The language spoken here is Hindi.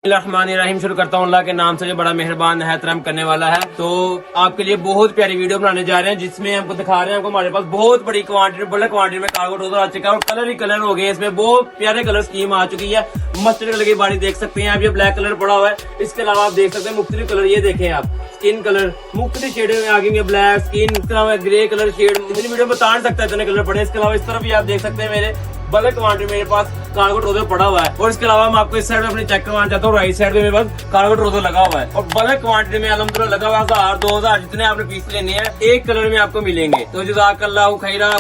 रहीम शुरू करता हूँ अल्लाह के नाम से जो बड़ा मेहरबान है रहम करने वाला है। तो आपके लिए बहुत प्यारी वीडियो बनाने जा रहे हैं जिसमें हमको दिखा रहे हैं आपको हमारे पास बहुत बड़ी क्वांटिटी बड़े क्वांटिटी में कार्गो ट्राउजर आ चुका है और कलर ही कलर हो गए। इसमें बहुत प्यारे कलर स्कीम आ चुकी है। मस्टर्ड कलर की बारी देख सकते हैं आप, ये ब्लैक कलर पड़ा हुआ है। इसके अलावा आप देख सकते हैं मुख्तलिफ कलर, ये देखें आप स्किन कलर मुख्तलिफ शेड में आ गए, ब्लैक स्किन, इसके अलावा ग्रे कलर शेड। इतनी वीडियो में बता नहीं सकता इतने कलर पड़े। इसके अलावा इस तरफ भी आप देख सकते हैं मेरे बल्क क्वांटिटी मेरे पास कार्गो ट्राउजर पड़ा हुआ है। और इसके अलावा मैं आपको इस साइड में अपनी चेक करवाना चाहता हूँ, राइट साइड में मेरे पास कार्गो ट्राउजर लगा हुआ है और बल्क क्वांटिटी में अल्हम्दुलिल्लाह लगा हुआ है। 1000 2000 जितने आपने पीस लेने हैं एक कलर में आपको मिलेंगे। तो जज़ाकल्लाहु खैरा।